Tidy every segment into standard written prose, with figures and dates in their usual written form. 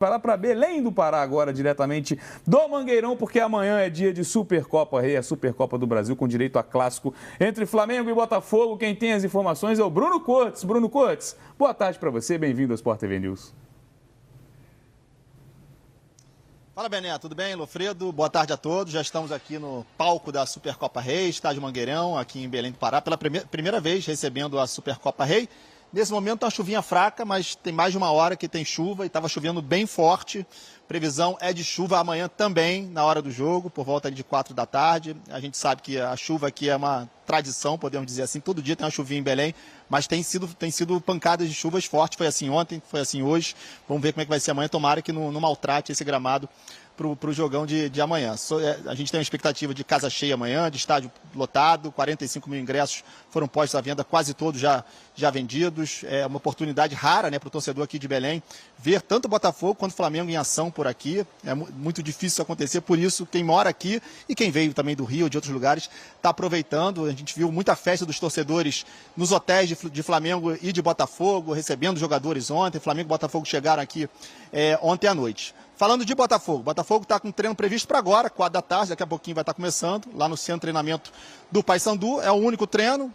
Para Belém do Pará agora, diretamente do Mangueirão, porque amanhã é dia de Supercopa Rei, a Supercopa do Brasil, com direito a clássico entre Flamengo e Botafogo. Quem tem as informações é o Bruno Cortes. Bruno Cortes, boa tarde para você, bem-vindo ao Sport TV News. Fala, Bené, tudo bem? Lofredo, boa tarde a todos. Já estamos aqui no palco da Supercopa Rei, estádio Mangueirão, aqui em Belém do Pará, pela primeira vez recebendo a Supercopa Rei. Nesse momento, uma chuvinha fraca, mas tem mais de uma hora que tem chuva e estava chovendo bem forte. Previsão é de chuva amanhã também, na hora do jogo, por volta de 4 da tarde. A gente sabe que a chuva aqui é uma tradição, podemos dizer assim. Todo dia tem uma chuvinha em Belém, mas tem sido pancadas de chuvas fortes. Foi assim ontem, foi assim hoje. Vamos ver como é que vai ser amanhã. Tomara que não maltrate esse gramado para o jogão de amanhã. A gente tem uma expectativa de casa cheia amanhã, de estádio lotado, 45 mil ingressos foram postos à venda, quase todos já vendidos. É uma oportunidade rara, né, para o torcedor aqui de Belém ver tanto o Botafogo quanto o Flamengo em ação por aqui. É muito difícil isso acontecer, por isso quem mora aqui e quem veio também do Rio ou de outros lugares está aproveitando. A gente viu muita festa dos torcedores nos hotéis de Flamengo e de Botafogo, recebendo jogadores ontem. Flamengo e Botafogo chegaram aqui ontem à noite. Falando de Botafogo, Botafogo está com um treino previsto para agora, 4 da tarde, daqui a pouquinho vai estar começando, lá no centro de treinamento do Paysandu. É o único treino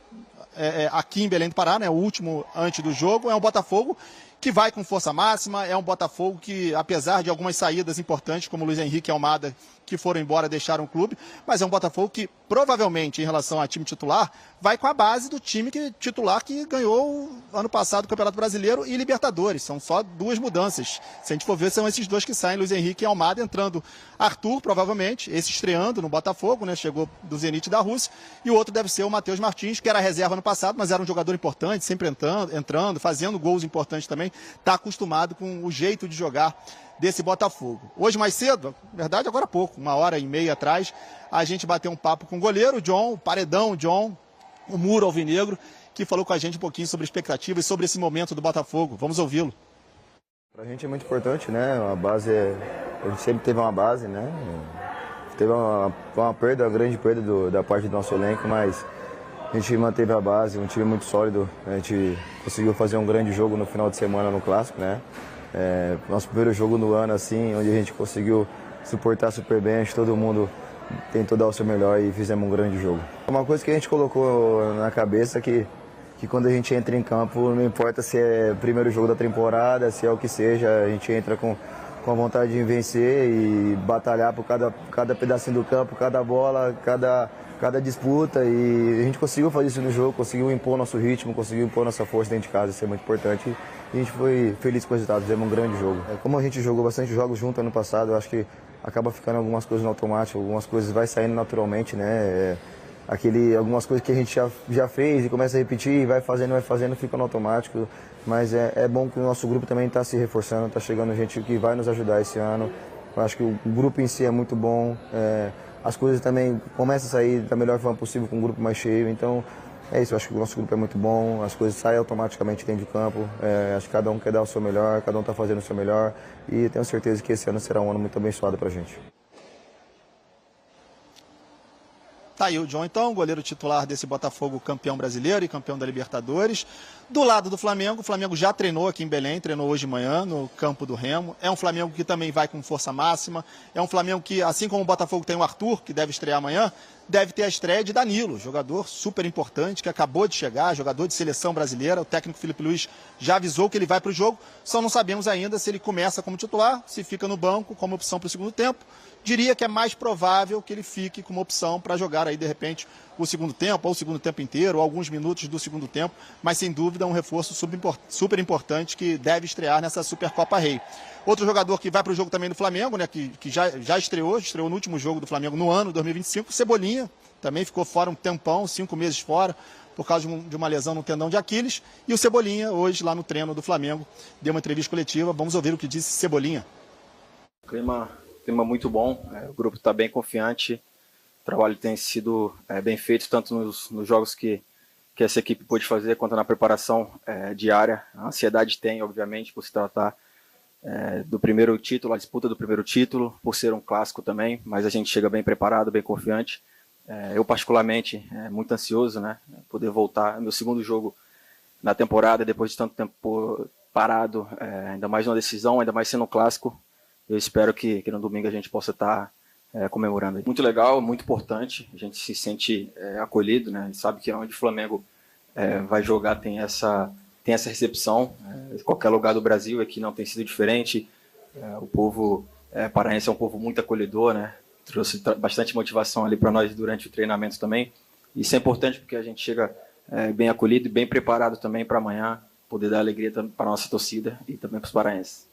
aqui em Belém do Pará, né, o último antes do jogo. É um Botafogo que vai com força máxima, é um Botafogo que, apesar de algumas saídas importantes, como Luiz Henrique e Almada, que foram embora, deixaram o clube, mas é um Botafogo que, provavelmente, em relação ao time titular, vai com a base do time titular que ganhou ano passado o Campeonato Brasileiro e Libertadores. São só duas mudanças. Se a gente for ver, são esses dois que saem, Luiz Henrique e Almada, entrando Arthur, provavelmente, esse estreando no Botafogo, né, chegou do Zenit da Rússia, e o outro deve ser o Matheus Martins, que era reserva no passado, mas era um jogador importante, sempre entrando, fazendo gols importantes também, está acostumado com o jeito de jogar desse Botafogo. Hoje mais cedo, na verdade agora há pouco, 1h30 atrás, a gente bateu um papo com o goleiro John, o paredão John, o muro alvinegro, que falou com a gente um pouquinho sobre expectativas e sobre esse momento do Botafogo. Vamos ouvi-lo. Pra gente é muito importante, né? A base, a gente sempre teve uma base, né? Teve uma perda, uma grande perda da parte do nosso elenco, mas a gente manteve a base, um time muito sólido. A gente conseguiu fazer um grande jogo no final de semana no Clássico, né? Nosso primeiro jogo no ano, assim, onde a gente conseguiu suportar super bem, acho que todo mundo tentou dar o seu melhor e fizemos um grande jogo. Uma coisa que a gente colocou na cabeça que quando a gente entra em campo, não importa se é o primeiro jogo da temporada, se é o que seja, a gente entra com a vontade de vencer e batalhar por cada pedacinho do campo, cada bola, cada disputa, e a gente conseguiu fazer isso no jogo, conseguiu impor nosso ritmo, conseguiu impor nossa força dentro de casa, isso é muito importante. E a gente foi feliz com o resultado, fizemos um grande jogo. Como a gente jogou bastante jogos junto ano passado, eu acho que acaba ficando algumas coisas no automático, algumas coisas vai saindo naturalmente, né? Algumas coisas que a gente já fez e começa a repetir, vai fazendo, fica no automático. Mas é bom que o nosso grupo também está se reforçando, está chegando gente que vai nos ajudar esse ano. Eu acho que o grupo em si é muito bom. As coisas também começam a sair da melhor forma possível com um grupo mais cheio. Então, é isso, eu acho que o nosso grupo é muito bom, as coisas saem automaticamente dentro de campo. Acho que cada um quer dar o seu melhor, cada um está fazendo o seu melhor. E tenho certeza que esse ano será um ano muito abençoado para a gente. Tá aí o John, então, goleiro titular desse Botafogo, campeão brasileiro e campeão da Libertadores. Do lado do Flamengo, o Flamengo já treinou aqui em Belém, treinou hoje de manhã no campo do Remo. É um Flamengo que também vai com força máxima. É um Flamengo que, assim como o Botafogo tem o Arthur, que deve estrear amanhã, deve ter a estreia de Danilo, jogador super importante, que acabou de chegar, jogador de seleção brasileira. O técnico Felipe Luiz já avisou que ele vai para o jogo, só não sabemos ainda se ele começa como titular, se fica no banco como opção para o segundo tempo. Diria que é mais provável que ele fique como opção para jogar aí, de repente, o segundo tempo, ou o segundo tempo inteiro, ou alguns minutos do segundo tempo, mas sem dúvida um reforço super importante que deve estrear nessa Supercopa Rei. Outro jogador que vai para o jogo também do Flamengo, né, que já estreou no último jogo do Flamengo no ano 2025, Cebolinha, também ficou fora um tempão, 5 meses fora, por causa de uma lesão no tendão de Aquiles. E o Cebolinha, hoje, lá no treino do Flamengo, deu uma entrevista coletiva. Vamos ouvir o que disse Cebolinha. Clima muito bom, o grupo está bem confiante, o trabalho tem sido bem feito, tanto nos jogos que essa equipe pôde fazer, quanto na preparação diária. A ansiedade tem, obviamente, por se tratar do primeiro título, a disputa do primeiro título, por ser um clássico também, mas a gente chega bem preparado, bem confiante. Eu, particularmente, muito ansioso, né, poder voltar. Meu segundo jogo na temporada, depois de tanto tempo parado, ainda mais numa decisão, ainda mais sendo um clássico. Eu espero que no domingo a gente possa estar comemorando. Muito legal, muito importante, a gente se sente acolhido, né? A gente sabe que onde o Flamengo vai jogar tem essa recepção, em qualquer lugar do Brasil, aqui não tem sido diferente. O povo paraense é um povo muito acolhedor, né? Trouxe bastante motivação ali para nós durante o treinamento também. Isso é importante porque a gente chega bem acolhido e bem preparado também para amanhã poder dar alegria para a nossa torcida e também para os paraenses.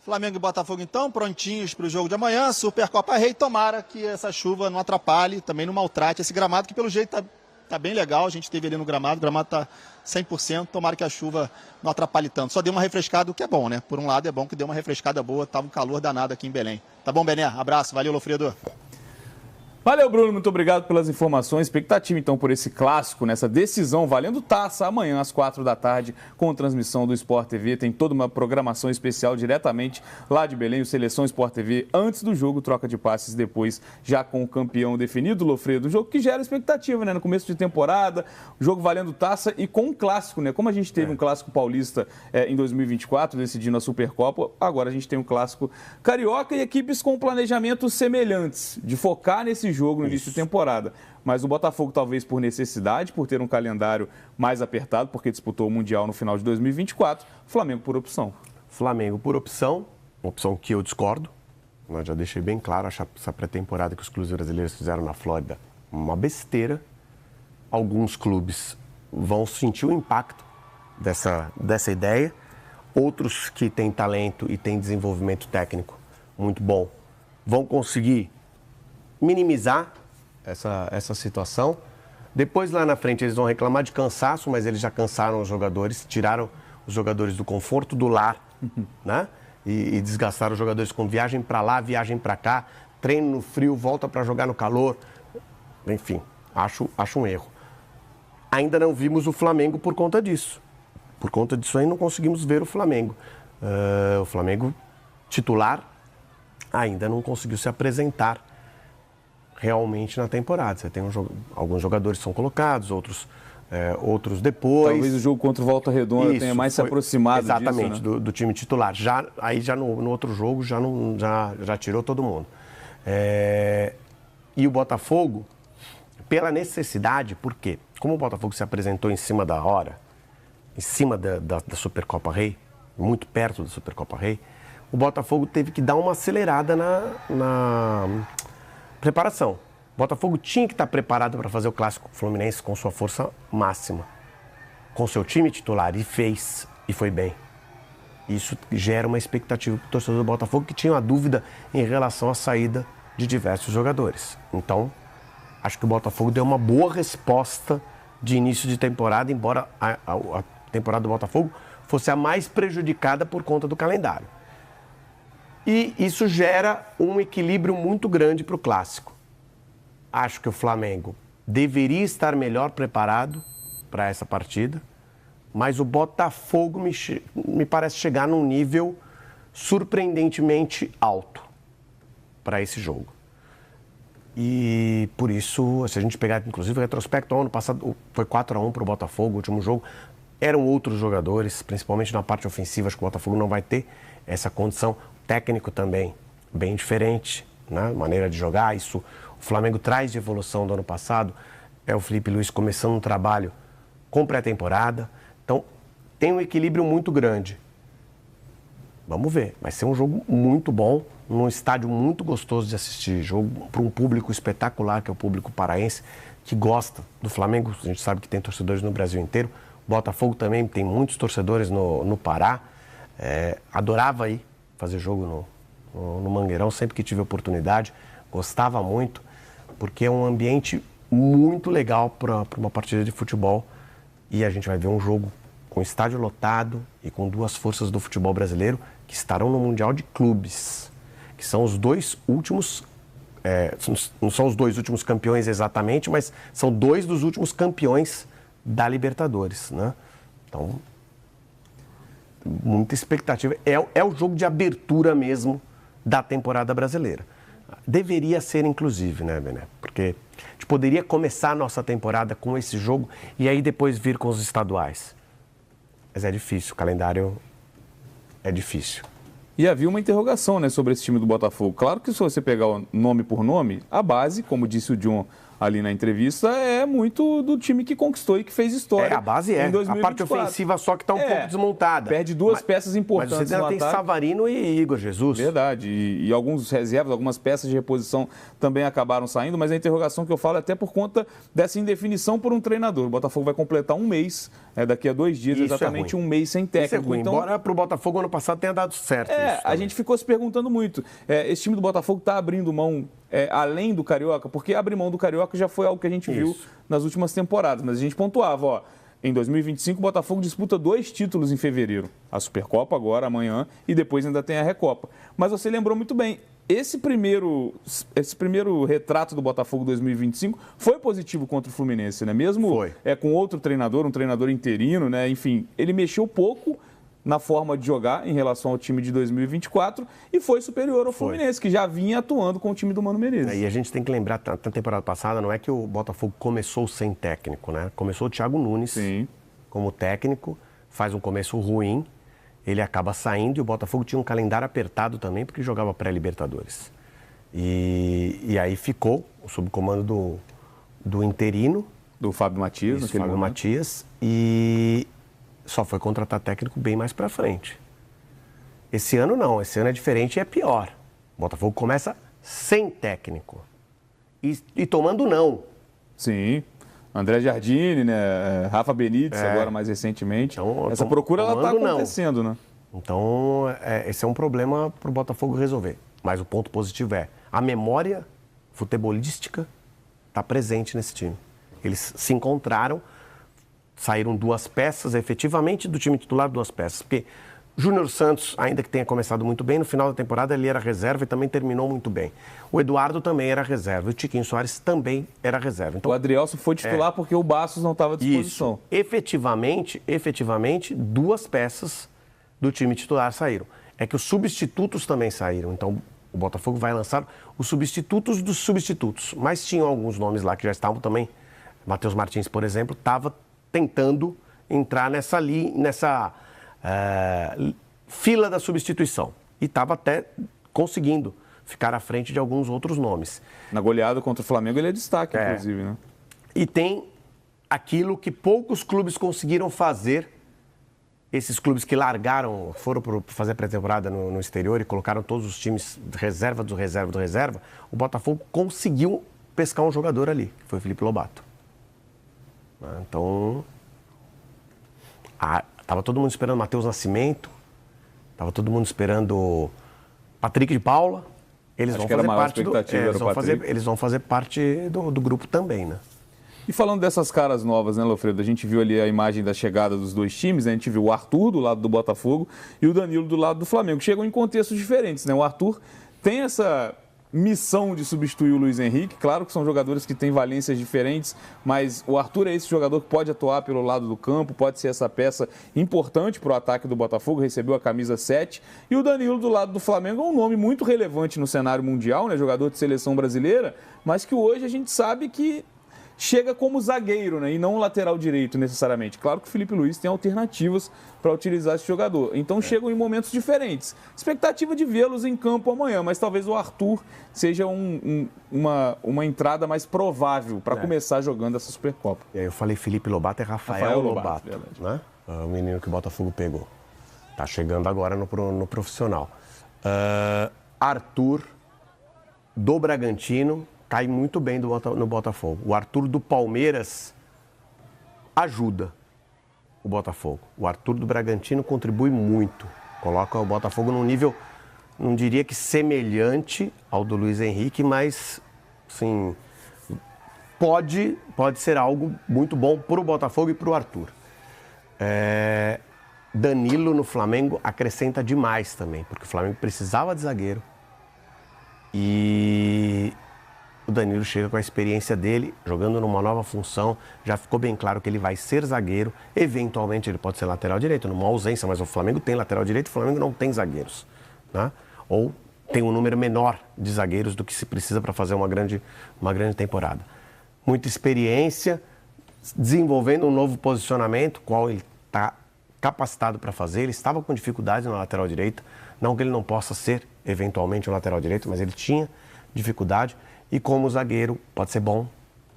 Flamengo e Botafogo, então, prontinhos para o jogo de amanhã. Supercopa Rei, tomara que essa chuva não atrapalhe, também não maltrate esse gramado, que pelo jeito tá bem legal. A gente esteve ali no gramado, o gramado tá 100%, tomara que a chuva não atrapalhe tanto. Só deu uma refrescada, o que é bom, né? Por um lado é bom que deu uma refrescada boa, tava um calor danado aqui em Belém. Tá bom, Bené? Abraço, valeu, Lofredo. Valeu, Bruno, muito obrigado pelas informações. Expectativa, então, por esse clássico, nessa decisão valendo taça, amanhã às 4 da tarde, com transmissão do Sport TV. Tem toda uma programação especial diretamente lá de Belém, o Seleção Sport TV, antes do jogo, troca de passes depois, já com o campeão definido, Lofredo. O jogo que gera expectativa, né? No começo de temporada, o jogo valendo taça e com um clássico, né? Como a gente teve um clássico paulista em 2024, decidindo a Supercopa, agora a gente tem um clássico carioca e equipes com planejamentos semelhantes, de focar nesse jogo no início de temporada. Mas o Botafogo, talvez por necessidade, por ter um calendário mais apertado, porque disputou o Mundial no final de 2024, Flamengo por opção. Flamengo por opção, opção que eu discordo. Eu já deixei bem claro, essa pré-temporada que os clubes brasileiros fizeram na Flórida, uma besteira. Alguns clubes vão sentir o impacto dessa ideia. Outros que têm talento e têm desenvolvimento técnico muito bom vão conseguir minimizar essa situação. Depois, lá na frente, eles vão reclamar de cansaço, mas eles já cansaram os jogadores, tiraram os jogadores do conforto do lar, né? E desgastaram os jogadores com viagem para lá, viagem para cá, treino no frio, volta para jogar no calor. Enfim, acho um erro. Ainda não vimos o Flamengo por conta disso. Por conta disso aí não conseguimos ver o Flamengo. O Flamengo titular ainda não conseguiu se apresentar realmente na temporada. Você tem alguns jogadores são colocados, outros depois. Talvez o jogo contra o Volta Redonda tenha mais se aproximado exatamente, disso, né? do time titular. Já no outro jogo já tirou todo mundo. E o Botafogo, pela necessidade, por quê? Como o Botafogo se apresentou em cima da hora, em cima da Supercopa Rei, muito perto da Supercopa Rei, o Botafogo teve que dar uma acelerada na preparação. O Botafogo tinha que estar preparado para fazer o Clássico Fluminense com sua força máxima, com seu time titular, e fez, e foi bem. Isso gera uma expectativa para o torcedor do Botafogo, que tinha uma dúvida em relação à saída de diversos jogadores. Então, acho que o Botafogo deu uma boa resposta de início de temporada, embora a temporada do Botafogo fosse a mais prejudicada por conta do calendário. E isso gera um equilíbrio muito grande para o Clássico. Acho que o Flamengo deveria estar melhor preparado para essa partida, mas o Botafogo me parece chegar num nível surpreendentemente alto para esse jogo. E por isso, se a gente pegar, inclusive, o retrospecto, ano passado foi 4-1 para o Botafogo, o último jogo. Eram outros jogadores, principalmente na parte ofensiva, acho que o Botafogo não vai ter essa condição. Técnico também, bem diferente, né? Maneira de jogar, isso o Flamengo traz de evolução do ano passado. É o Felipe Luiz começando um trabalho com pré-temporada. Então, tem um equilíbrio muito grande. Vamos ver, vai ser um jogo muito bom, num estádio muito gostoso de assistir, jogo para um público espetacular, que é o público paraense, que gosta do Flamengo. A gente sabe que tem torcedores no Brasil inteiro. O Botafogo também tem muitos torcedores no Pará. Adorava ir fazer jogo no Mangueirão, sempre que tive oportunidade. Gostava muito, porque é um ambiente muito legal para uma partida de futebol. E a gente vai ver um jogo com estádio lotado e com duas forças do futebol brasileiro que estarão no Mundial de Clubes, que são os dois últimos, não são os dois últimos campeões exatamente, mas são dois dos últimos campeões da Libertadores, né? Então, muita expectativa. É o jogo de abertura mesmo da temporada brasileira. Deveria ser, inclusive, né, Bené? Porque a gente poderia começar a nossa temporada com esse jogo e aí depois vir com os estaduais. Mas é difícil, o calendário é difícil. E havia uma interrogação, né, sobre esse time do Botafogo. Claro que se você pegar o nome por nome, a base, como disse o John ali na entrevista, é muito do time que conquistou e que fez história. A base em 2024. A parte ofensiva só que está um pouco desmontada. Perde duas peças importantes mas você ainda no tem ataque. Savarino e Igor Jesus. Verdade. E alguns reservas, algumas peças de reposição também acabaram saindo, mas a interrogação que eu falo é até por conta dessa indefinição por um treinador. O Botafogo vai completar um mês, daqui a 2 dias, Isso exatamente um mês sem Isso é técnico. ruim. Então, Embora para o Botafogo ano passado tenha dado certo. Isso a gente ficou se perguntando muito. Esse time do Botafogo está abrindo mão, além do Carioca, porque abrir mão do Carioca já foi algo que a gente viu nas últimas temporadas. Mas a gente pontuava, em 2025 o Botafogo disputa 2 títulos em fevereiro. A Supercopa agora, amanhã, e depois ainda tem a Recopa. Mas você lembrou muito bem, esse primeiro retrato do Botafogo 2025 foi positivo contra o Fluminense, né? Mesmo com outro treinador, um treinador interino, né? Enfim, ele mexeu pouco na forma de jogar em relação ao time de 2024 e foi superior ao Fluminense, que já vinha atuando com o time do Mano Menezes. E a gente tem que lembrar, na temporada passada, não é que o Botafogo começou sem técnico, né? Começou o Thiago Nunes como técnico, faz um começo ruim, ele acaba saindo e o Botafogo tinha um calendário apertado também, porque jogava pré-Libertadores. E aí ficou sob o comando do interino. Do Fábio Matias. Fábio Matias, e só foi contratar técnico bem mais pra frente. Esse ano não, esse ano é diferente e é pior. O Botafogo começa sem técnico e tomando não. Sim, André Jardine, né? Rafa Benítez agora mais recentemente. Então, essa procura ela está acontecendo, né? Então, esse é um problema para o Botafogo resolver. Mas o ponto positivo é a memória futebolística está presente nesse time. Eles se encontraram, saíram 2 peças, efetivamente do time titular 2 peças. Porque Júnior Santos, ainda que tenha começado muito bem, no final da temporada ele era reserva e também terminou muito bem. O Eduardo também era reserva, o Tiquinho Soares também era reserva. Então, o Adrielson foi titular porque o Bastos não estava à disposição. Isso. Efetivamente, 2 peças do time titular saíram. É que os substitutos também saíram. Então, o Botafogo vai lançar os substitutos dos substitutos. Mas tinham alguns nomes lá que já estavam também. Matheus Martins, por exemplo, estava tentando entrar nessa fila da substituição. E estava até conseguindo ficar à frente de alguns outros nomes. Na goleada contra o Flamengo ele é destaque, inclusive, né? E tem aquilo que poucos clubes conseguiram fazer. Esses clubes que largaram, foram fazer pré-temporada no exterior e colocaram todos os times reserva do reserva, o Botafogo conseguiu pescar um jogador ali, que foi o Felipe Lobato. Então, estava todo mundo esperando Matheus Nascimento, estava todo mundo esperando Patrick de Paula. Eles vão fazer parte eles vão fazer parte do grupo também, né? E falando dessas caras novas, né, Lofredo? A gente viu ali a imagem da chegada dos 2 times, né? A gente viu o Arthur do lado do Botafogo e o Danilo do lado do Flamengo. Chegam em contextos diferentes, né? O Arthur tem essa missão de substituir o Luiz Henrique. Claro que são jogadores que têm valências diferentes, mas o Arthur é esse jogador que pode atuar pelo lado do campo, pode ser essa peça importante para o ataque do Botafogo, recebeu a camisa 7. E o Danilo do lado do Flamengo é um nome muito relevante no cenário mundial, né? Jogador de seleção brasileira, mas que hoje a gente sabe que chega como zagueiro, né? E não lateral direito necessariamente. Claro que o Felipe Luiz tem alternativas para utilizar esse jogador. Então chegam em momentos diferentes. Expectativa de vê-los em campo amanhã, mas talvez o Arthur seja uma entrada mais provável para começar jogando essa Supercopa. E aí eu falei Felipe Lobato, é Rafael Lobato, né? O menino que o Botafogo pegou. Tá chegando agora no profissional. Arthur do Bragantino cai muito bem no Botafogo. O Arthur do Palmeiras ajuda o Botafogo. O Arthur do Bragantino contribui muito. Coloca o Botafogo num nível, não diria que semelhante ao do Luiz Henrique, mas, sim, pode ser algo muito bom para o Botafogo e para o Arthur. Danilo no Flamengo acrescenta demais também, porque o Flamengo precisava de zagueiro. E o Danilo chega com a experiência dele, jogando numa nova função, já ficou bem claro que ele vai ser zagueiro, eventualmente ele pode ser lateral direito, numa ausência, mas o Flamengo tem lateral direito, o Flamengo não tem zagueiros, né? Ou tem um número menor de zagueiros do que se precisa para fazer uma grande temporada. Muita experiência, desenvolvendo um novo posicionamento, qual ele está capacitado para fazer, ele estava com dificuldade na lateral direita, não que ele não possa ser eventualmente um lateral direito, mas ele tinha dificuldade e como zagueiro pode ser bom,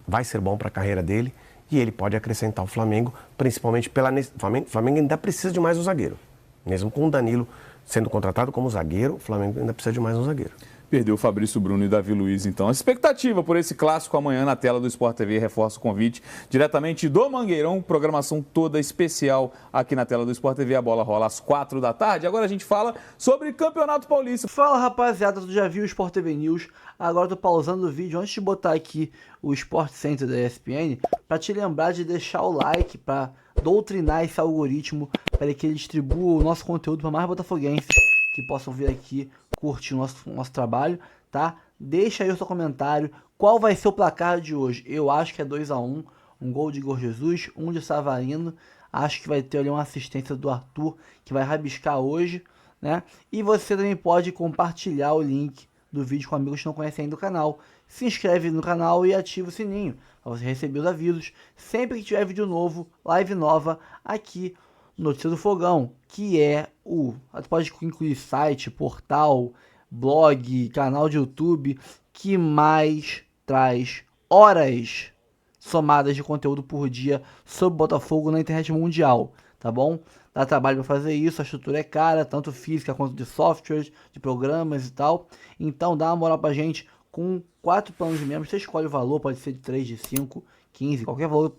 vai ser bom para a carreira dele e ele pode acrescentar o Flamengo, principalmente o Flamengo ainda precisa de mais um zagueiro, mesmo com o Danilo sendo contratado como zagueiro, o Flamengo ainda precisa de mais um zagueiro. Perdeu o Fabrício Bruno e Davi Luiz, então. A expectativa por esse clássico amanhã na tela do Sport TV, reforça o convite diretamente do Mangueirão, programação toda especial aqui na tela do Sport TV. A bola rola às 4 da tarde. Agora a gente fala sobre Campeonato Paulista. Fala, rapaziada, tu já viu o Sport TV News? Agora eu tô pausando o vídeo antes de botar aqui o Sport Center da ESPN para te lembrar de deixar o like, para doutrinar esse algoritmo, para que ele distribua o nosso conteúdo para mais botafoguenses que possam vir aqui curtir o nosso trabalho, tá? Deixa aí o seu comentário. Qual vai ser o placar de hoje? Eu acho que é 2-1, um gol de Igor Jesus, um de Savarino. Acho que vai ter ali uma assistência do Arthur, que vai rabiscar hoje, né? E você também pode compartilhar o link do vídeo com amigos que não conhecem ainda o canal. Se inscreve no canal e ativa o sininho, para você receber os avisos sempre que tiver vídeo novo, live nova, aqui Notícia do Fogão, que é pode incluir site, portal, blog, canal de YouTube, que mais traz horas somadas de conteúdo por dia sobre Botafogo na internet mundial, tá bom? Dá trabalho para fazer isso, a estrutura é cara, tanto física quanto de softwares, de programas e tal. Então dá uma moral pra gente com 4 planos de membros, você escolhe o valor, pode ser de 3, de 5, 15, qualquer valor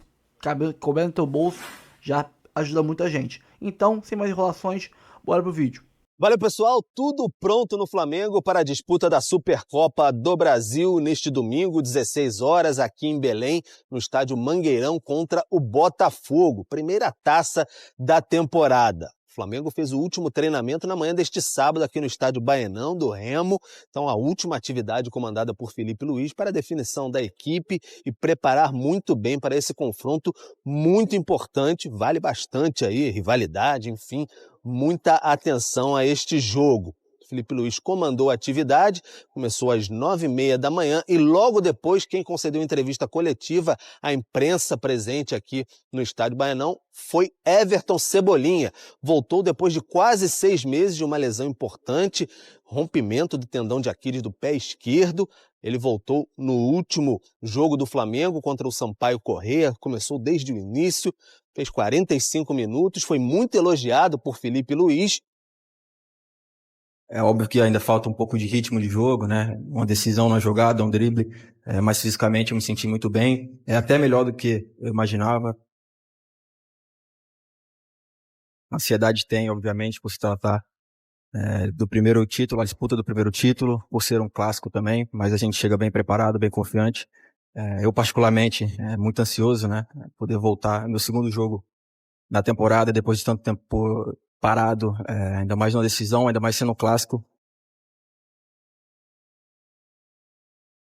couber no teu bolso, já ajuda muita gente. Então, sem mais enrolações, bora pro vídeo. Valeu, pessoal. Tudo pronto no Flamengo para a disputa da Supercopa do Brasil neste domingo, 16 horas, aqui em Belém, no estádio Mangueirão contra o Botafogo. Primeira taça da temporada. O Flamengo fez o último treinamento na manhã deste sábado aqui no estádio Baenão do Remo. Então, a última atividade comandada por Felipe Luiz para a definição da equipe e preparar muito bem para esse confronto muito importante. Vale bastante aí, rivalidade, enfim, muita atenção a este jogo. Felipe Luiz comandou a atividade, começou às 9h30 da manhã e logo depois quem concedeu entrevista coletiva à imprensa presente aqui no estádio Baenão foi Everton Cebolinha. Voltou depois de quase 6 meses de uma lesão importante, rompimento do tendão de Aquiles do pé esquerdo. Ele voltou no último jogo do Flamengo contra o Sampaio Corrêa, começou desde o início, fez 45 minutos, foi muito elogiado por Felipe Luiz. É óbvio que ainda falta um pouco de ritmo de jogo, né? Uma decisão na jogada, um drible, mas fisicamente eu me senti muito bem. É até melhor do que eu imaginava. Ansiedade tem, obviamente, por se tratar do primeiro título, a disputa do primeiro título, por ser um clássico também, mas a gente chega bem preparado, bem confiante. Eu, particularmente, muito ansioso, né? Poder voltar no segundo jogo da temporada, depois de tanto tempo parado, ainda mais numa decisão, ainda mais sendo um clássico.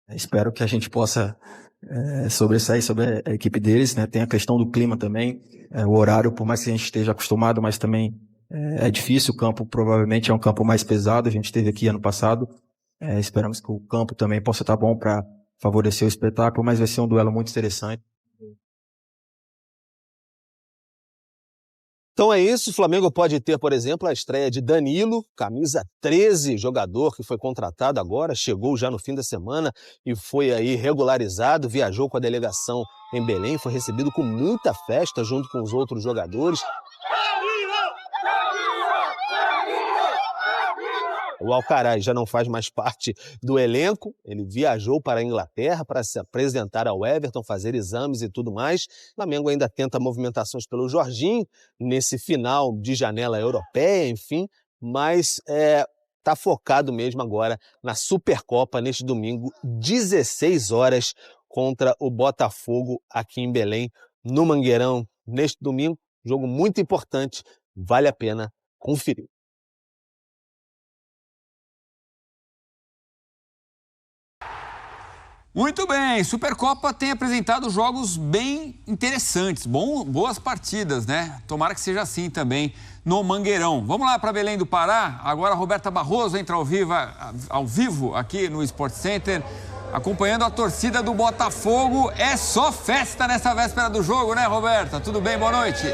Espero que a gente possa sobressair sobre a equipe deles, né? Tem a questão do clima também, o horário, por mais que a gente esteja acostumado, mas também é difícil. O campo provavelmente é um campo mais pesado, a gente teve aqui ano passado. Esperamos que o campo também possa estar bom para favorecer o espetáculo, mas vai ser um duelo muito interessante. Então é isso, o Flamengo pode ter, por exemplo, a estreia de Danilo, camisa 13, jogador que foi contratado agora, chegou já no fim da semana e foi aí regularizado, viajou com a delegação em Belém, foi recebido com muita festa junto com os outros jogadores. O Alcaraz já não faz mais parte do elenco, ele viajou para a Inglaterra para se apresentar ao Everton, fazer exames e tudo mais. O Flamengo ainda tenta movimentações pelo Jorginho, nesse final de janela europeia, enfim, mas está focado mesmo agora na Supercopa, neste domingo, 16 horas, contra o Botafogo aqui em Belém, no Mangueirão, neste domingo. Jogo muito importante, vale a pena conferir. Muito bem, Supercopa tem apresentado jogos bem interessantes, boas partidas, né? Tomara que seja assim também no Mangueirão. Vamos lá para Belém do Pará, agora a Roberta Barroso entra ao vivo aqui no Sport Center, acompanhando a torcida do Botafogo. É só festa nessa véspera do jogo, né, Roberta? Tudo bem? Boa noite.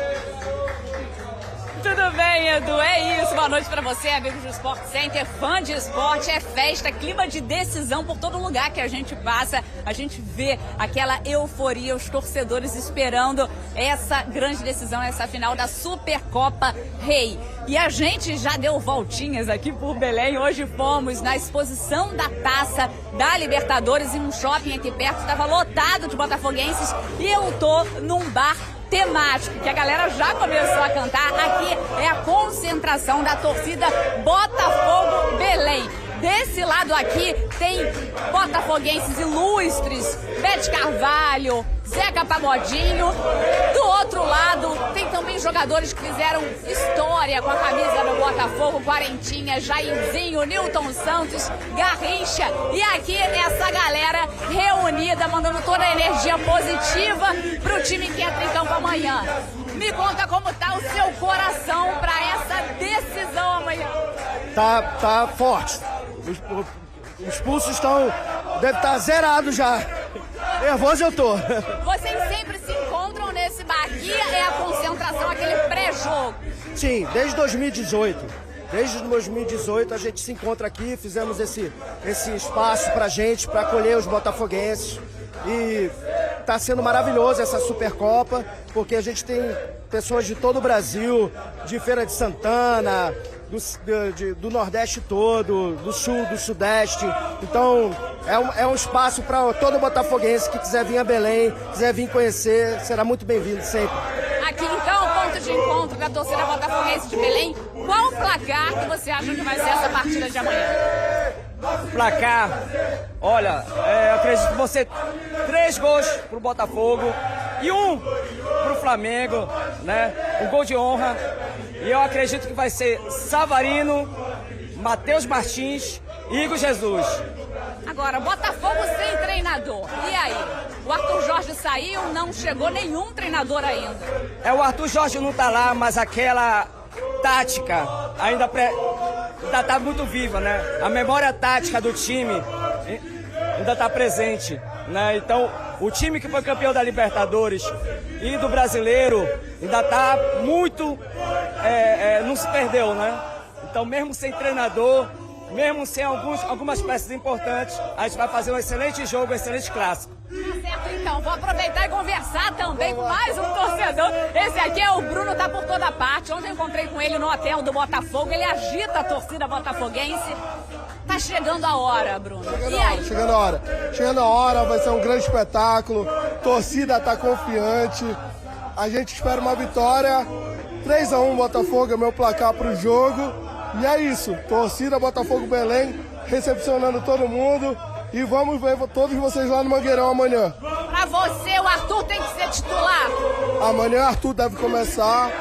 Tudo bem, Edu? É isso. Boa noite pra você, amigos do Sport Center, fã de esporte. É festa, clima de decisão por todo lugar que a gente passa. A gente vê aquela euforia, os torcedores esperando essa grande decisão, essa final da Supercopa Rei. E a gente já deu voltinhas aqui por Belém. Hoje fomos na exposição da Taça da Libertadores em um shopping aqui perto. Estava lotado de botafoguenses e eu tô num bar temático, que a galera já começou a cantar. Aqui é a concentração da torcida Botafogo Belém. Desse lado aqui tem botafoguenses ilustres, Bete Carvalho, Zeca Pagodinho. Do outro lado tem também jogadores que fizeram história com a camisa do Botafogo, Quarentinha, Jairzinho, Nilton Santos, Garrincha. E aqui essa galera reunida, mandando toda a energia positiva pro time que entra em campo amanhã. Me conta como tá o seu coração para essa decisão amanhã. Tá forte. Os pulsos devem estar zerados já. Nervoso eu tô. Vocês sempre se encontram nesse bar. Aqui é a concentração, aquele pré-jogo. Sim, desde 2018. Desde 2018 a gente se encontra aqui, fizemos esse espaço pra gente, pra acolher os botafoguenses. E tá sendo maravilhoso essa Supercopa, porque a gente tem pessoas de todo o Brasil, de Feira de Santana, do Nordeste todo, do Sul, do Sudeste. Então é um espaço para todo botafoguense que quiser vir a Belém, quiser vir conhecer, será muito bem-vindo sempre. Aqui então, ponto de encontro da torcida botafoguense de Belém. Qual o placar que você acha que vai ser essa partida de amanhã? Placar, olha, eu acredito que vão ser 3 gols pro Botafogo e 1 pro Flamengo, né? Um gol de honra. E eu acredito que vai ser Savarino, Matheus Martins e Igor Jesus. Agora, Botafogo sem treinador. E aí? O Arthur Jorge saiu, não chegou nenhum treinador ainda. O Arthur Jorge não tá lá, mas aquela tática ainda tá muito viva, né? A memória tática do time ainda tá presente, né? Então, o time que foi campeão da Libertadores e do Brasileiro ainda tá muito... não se perdeu, né? Então, mesmo sem treinador, mesmo sem algumas peças importantes, a gente vai fazer um excelente jogo, um excelente clássico. Tá certo, então. Vou aproveitar e conversar também com mais um torcedor. Esse aqui é o Bruno, tá por toda parte. Ontem eu encontrei com ele no hotel do Botafogo. Ele agita a torcida botafoguense. Tá chegando a hora, Bruno. E aí? Chegando a hora. Chegando a hora, vai ser um grande espetáculo. Torcida tá confiante. A gente espera uma vitória. 3-1 Botafogo é meu placar pro jogo. E é isso. Torcida Botafogo Belém, recepcionando todo mundo. E vamos ver todos vocês lá no Mangueirão amanhã. Pra você, o Arthur tem que ser titular. Amanhã o Arthur deve começar.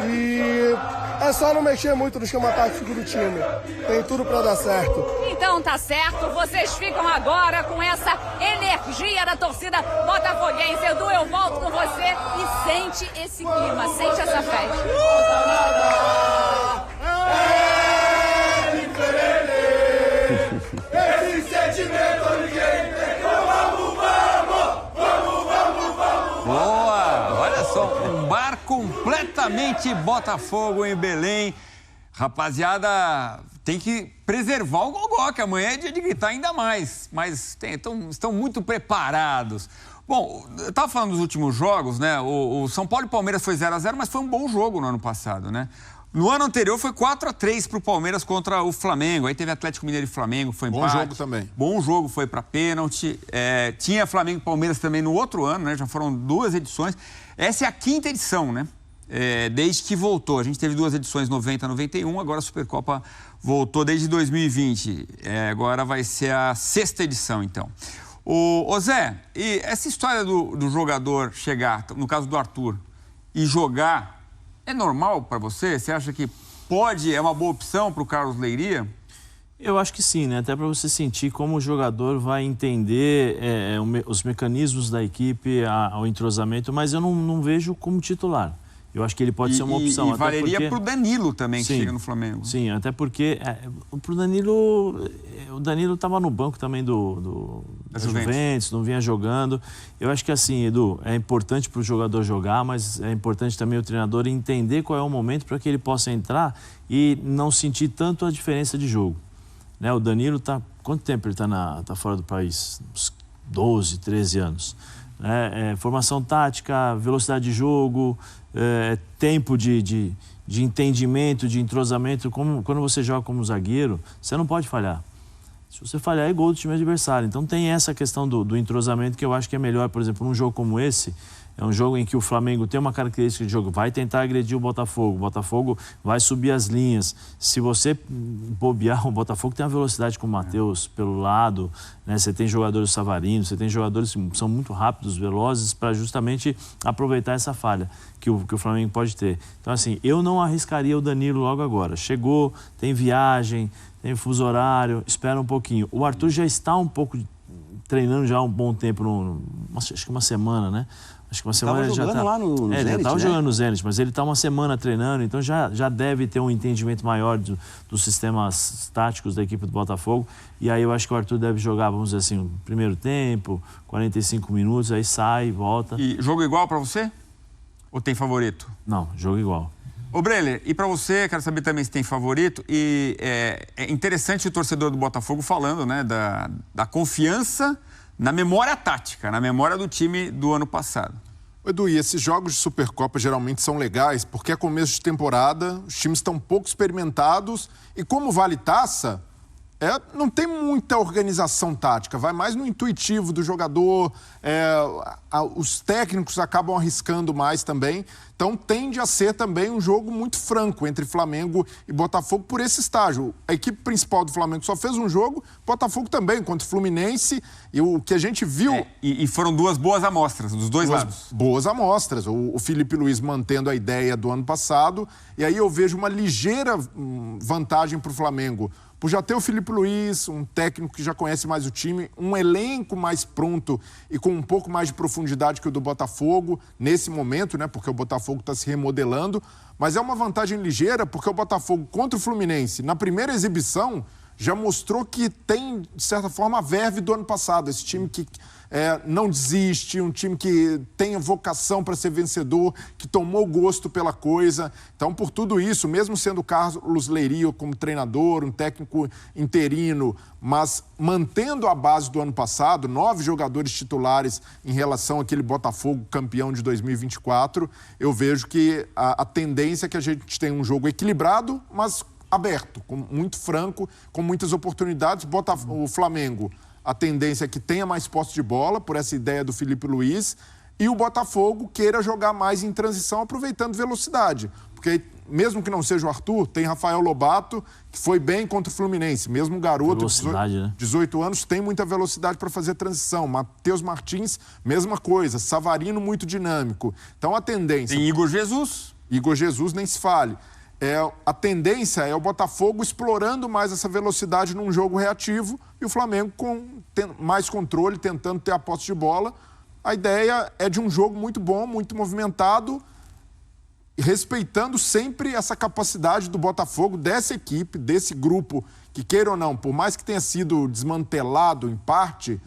E é só não mexer muito no esquema tático do time. Tem tudo pra dar certo. Então tá certo. Vocês ficam agora com essa energia da torcida botafoguense. Edu, eu volto com você e sente esse clima, sente essa festa. Esse sentimento ninguém pegou. Vamos. Boa! Olha só, um bar completamente Botafogo em Belém. Rapaziada, tem que preservar o gogó, que amanhã é dia de gritar ainda mais. Mas estão muito preparados. Bom, eu estava falando dos últimos jogos, né? O São Paulo e Palmeiras foi 0-0, mas foi um bom jogo no ano passado, né? No ano anterior foi 4-3 para o Palmeiras contra o Flamengo. Aí teve Atlético Mineiro e Flamengo, foi empate. Bom jogo também. Bom jogo, foi para pênalti. Tinha Flamengo e Palmeiras também no outro ano, né? Já foram 2 edições. Essa é a 5ª edição, né? Desde que voltou. A gente teve 2 edições, 90 e 91. Agora a Supercopa voltou desde 2020. Agora vai ser a 6ª edição, então. Ô Zé, e essa história do jogador chegar, no caso do Arthur, e jogar... É normal para você? Você acha que é uma boa opção para o Carlos Leiria? Eu acho que sim, né? Até para você sentir como o jogador vai entender os mecanismos da equipe, o entrosamento, mas eu não vejo como titular. eu acho que ele pode ser uma opção. E valeria para o Danilo também, que chega no Flamengo. Sim, até porque pro Danilo, o Danilo estava no banco também da Juventus, não vinha jogando. Eu acho que assim, Edu, é importante para o jogador jogar, mas é importante também o treinador entender qual é o momento para que ele possa entrar e não sentir tanto a diferença de jogo. Né? O Danilo está... Quanto tempo ele tá fora do país? Uns 12, 13 anos. Formação tática, velocidade de jogo, tempo de entendimento, de entrosamento. Quando você joga como zagueiro, você não pode falhar. Se você falhar, é gol do time adversário. Então tem essa questão do entrosamento que eu acho que é melhor. Por exemplo, num jogo como esse, é um jogo em que o Flamengo tem uma característica de jogo, vai tentar agredir o Botafogo vai subir as linhas. Se você bobear, o Botafogo tem uma velocidade com o Matheus pelo lado, né? Você tem jogadores Savarino, você tem jogadores que são muito rápidos, velozes, para justamente aproveitar essa falha que o Flamengo pode ter. Então, assim, eu não arriscaria o Danilo logo agora. Chegou, tem viagem, tem fuso horário, espera um pouquinho. O Arthur já está um pouco treinando já há um bom tempo, acho que uma semana, né? Acho que uma semana ele já lá no Zenit, ele já estava jogando no Zenit, mas ele está uma semana treinando, então já deve ter um entendimento maior dos sistemas táticos da equipe do Botafogo. E aí eu acho que o Arthur deve jogar, vamos dizer assim, primeiro tempo, 45 minutos, aí sai, volta. E jogo igual para você? Ou tem favorito? Não, jogo igual. Ô, Breler, e para você, quero saber também se tem favorito. E é interessante o torcedor do Botafogo falando, né, da confiança na memória tática, na memória do time do ano passado. Edu, e esses jogos de Supercopa geralmente são legais porque é começo de temporada, os times estão pouco experimentados e como vale taça, não tem muita organização tática, vai mais no intuitivo do jogador, os técnicos acabam arriscando mais também, então tende a ser também um jogo muito franco entre Flamengo e Botafogo por esse estágio. A equipe principal do Flamengo só fez um jogo, Botafogo também, contra o Fluminense, e o que a gente viu... E foram duas boas amostras, dos dois lados. Boas amostras, o Felipe Luiz mantendo a ideia do ano passado, e aí eu vejo uma ligeira vantagem para o Flamengo, por já ter o Felipe Luiz, um técnico que já conhece mais o time, um elenco mais pronto e com um pouco mais de profundidade que o do Botafogo, nesse momento, né? Porque o Botafogo está se remodelando, mas é uma vantagem ligeira porque o Botafogo contra o Fluminense, na primeira exibição, já mostrou que tem, de certa forma, a verve do ano passado. Esse time que não desiste, um time que tem vocação para ser vencedor, que tomou gosto pela coisa. Então, por tudo isso, mesmo sendo o Carlos Leirio como treinador, um técnico interino, mas mantendo a base do ano passado, 9 jogadores titulares em relação àquele Botafogo campeão de 2024, eu vejo que a tendência é que a gente tenha um jogo equilibrado, mas aberto, muito franco, com muitas oportunidades. O Flamengo, a tendência é que tenha mais posse de bola, por essa ideia do Felipe Luiz, e o Botafogo queira jogar mais em transição, aproveitando velocidade. Porque, mesmo que não seja o Arthur, tem Rafael Lobato, que foi bem contra o Fluminense. Mesmo garoto, 18 anos, tem muita velocidade para fazer transição. Matheus Martins, mesma coisa. Savarino, muito dinâmico. Então, a tendência... Tem Igor Jesus. Igor Jesus, nem se fale. A tendência é o Botafogo explorando mais essa velocidade num jogo reativo e o Flamengo com mais controle, tentando ter a posse de bola. A ideia é de um jogo muito bom, muito movimentado, respeitando sempre essa capacidade do Botafogo, dessa equipe, desse grupo, que queira ou não, por mais que tenha sido desmantelado em parte,